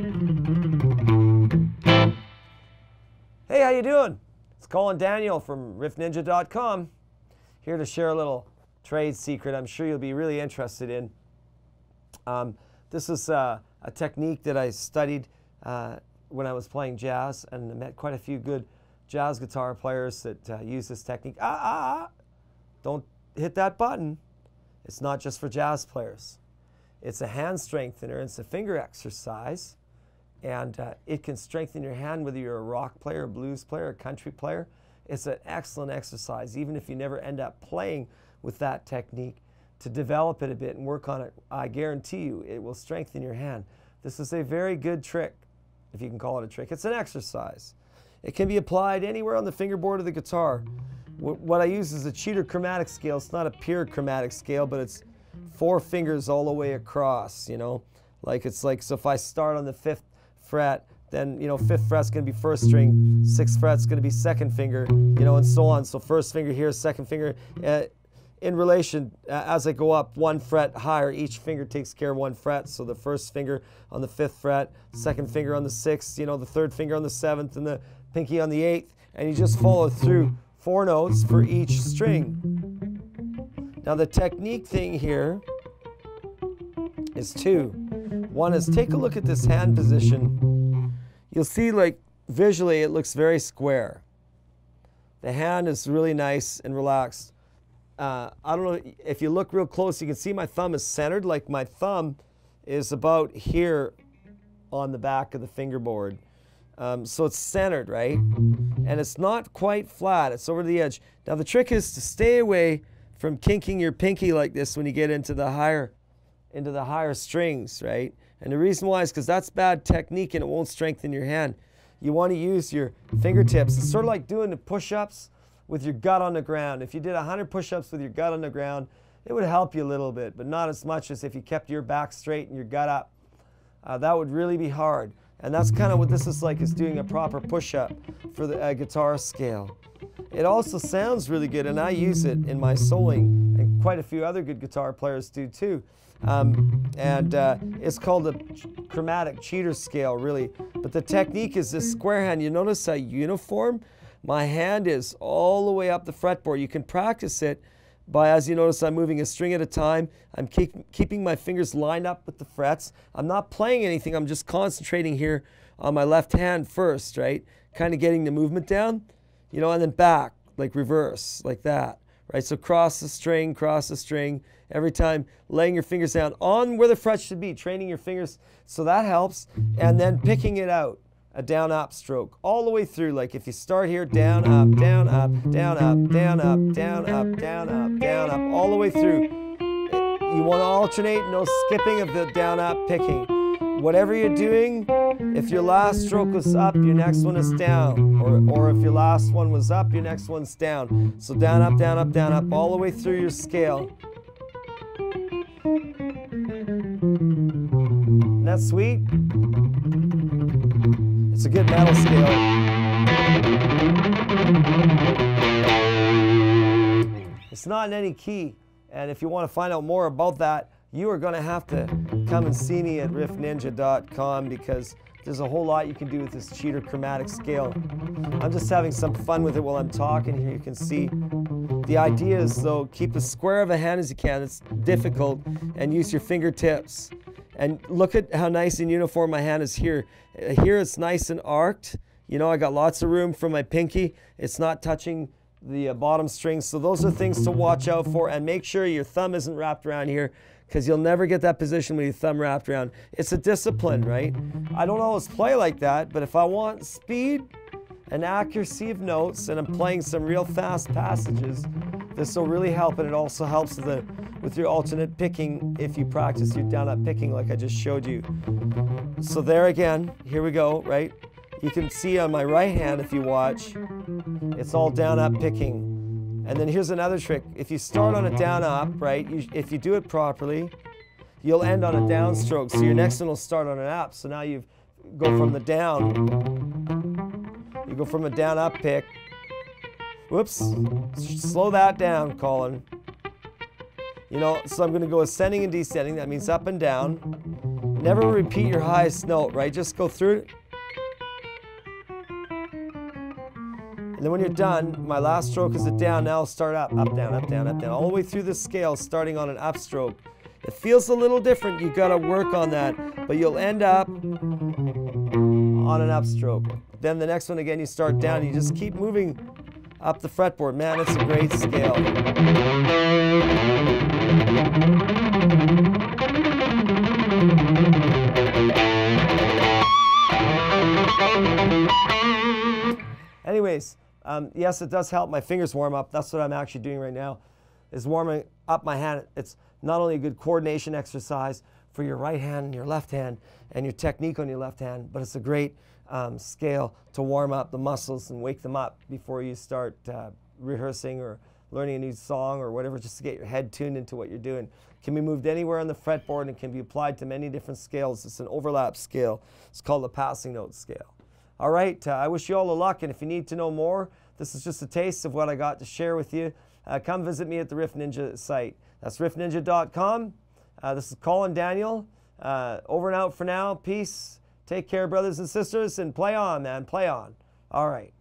Hey, how you doing? It's Colin Daniel from riffninja.com, here to share a little trade secret I'm sure you'll be really interested in. This is a technique that I studied when I was playing jazz, and I met quite a few good jazz guitar players that use this technique. Don't hit that button. It's not just for jazz players. It's a hand strengthener. It's a finger exercise. And it can strengthen your hand whether you're a rock player, a blues player, a country player. It's an excellent exercise, even if you never end up playing with that technique, to develop it a bit and work on it. I guarantee you it will strengthen your hand. This is a very good trick, if you can call it a trick. It's an exercise. It can be applied anywhere on the fingerboard of the guitar. What I use is a cheater chromatic scale. It's not a pure chromatic scale, but it's 4 fingers all the way across, you know. So if I start on the 5th fret, then, you know, 5th fret's going to be 1st string, 6th fret's going to be 2nd finger, you know, and so on. So 1st finger here, 2nd finger. In relation, as I go up 1 fret higher, each finger takes care of 1 fret. So the 1st finger on the 5th fret, 2nd finger on the 6th, you know, the 3rd finger on the 7th, and the pinky on the 8th. And you just follow through 4 notes for each string. Now the technique thing here is 2. One is, take a look at this hand position. You'll see, like, visually it looks very square. The hand is really nice and relaxed. I don't know, if you look real close, you can see my thumb is centered. Like, my thumb is about here on the back of the fingerboard. So it's centered, right? And it's not quite flat. It's over the edge. Now the trick is to stay away from kinking your pinky like this when you get into the higher strings, right? And the reason why is because that's bad technique and it won't strengthen your hand. You want to use your fingertips. It's sort of like doing the push-ups with your gut on the ground. If you did 100 push-ups with your gut on the ground, it would help you a little bit, but not as much as if you kept your back straight and your gut up. That would really be hard. And that's kind of what this is like, is doing a proper push-up for the guitar scale. It also sounds really good, and I use it in my soloing, and quite a few other good guitar players do too. It's called a chromatic cheater scale, really. But the technique is this square hand. You notice how uniform my hand is all the way up the fretboard. You can practice it by, as you notice, I'm moving a string at a time. I'm keeping my fingers lined up with the frets. I'm not playing anything. I'm just concentrating here on my left hand first, right? Kind of getting the movement down, you know, and then back, like reverse, like that, right? So cross the string, every time laying your fingers down on where the frets should be, training your fingers, so that helps. And then picking it out, a down-up stroke, all the way through. Like if you start here, down, up, down, up, down, up, down, up, down, up, down, up, down, up, all the way through. You want to alternate, no skipping of the down-up picking. Whatever you're doing, if your last stroke was up, your next one is down. Or if your last one was up, your next one's down. So down, up, down, up, down, up, all the way through your scale. Isn't that sweet? It's a good metal scale. It's not in any key, and if you want to find out more about that, you are going to have to come and see me at riffninja.com, because there's a whole lot you can do with this cheater chromatic scale. I'm just having some fun with it while I'm talking here. You can see the idea is, though, keep as square of a hand as you can. It's difficult, and use your fingertips. And look at how nice and uniform my hand is here. Here it's nice and arced. You know, I got lots of room for my pinky. It's not touching the bottom string. So those are things to watch out for. And make sure your thumb isn't wrapped around here, because you'll never get that position with your thumb wrapped around. It's a discipline, right? I don't always play like that, but if I want speed and accuracy of notes, and I'm playing some real fast passages, this will really help. And it also helps with your alternate picking if you practice your down-up picking like I just showed you. So there again, here we go, right? You can see on my right hand, if you watch, it's all down-up picking. And then here's another trick. If you start on a down-up, right, if you do it properly, you'll end on a downstroke. So your next one will start on an up. So now you go from the down. You go from a down-up pick. Whoops. Slow that down, Colin. You know, so I'm going to go ascending and descending. That means up and down. never repeat your highest note, right? Just go through it. And then when you're done, my last stroke is a down. Now I'll start up, up, down, up, down, up, down. All the way through the scale, starting on an upstroke. It feels a little different. You've got to work on that. But you'll end up on an upstroke. Then the next one, again, you start down. You just keep moving up the fretboard. Man, it's a great scale. Anyways, yes, it does help my fingers warm up. That's what I'm actually doing right now, is warming up my hand. It's not only a good coordination exercise for your right hand and your left hand and your technique on your left hand, but it's a great scale to warm up the muscles and wake them up before you start rehearsing or learning a new song or whatever, just to get your head tuned into what you're doing. It can be moved anywhere on the fretboard and can be applied to many different scales. It's an overlap scale. It's called the passing note scale. All right, I wish you all the luck, and if you need to know more, this is just a taste of what I got to share with you. Come visit me at the Riff Ninja site. That's riffninja.com. This is Colin Daniel. Over and out for now. Peace. Take care, brothers and sisters, and play on, man. Play on. All right.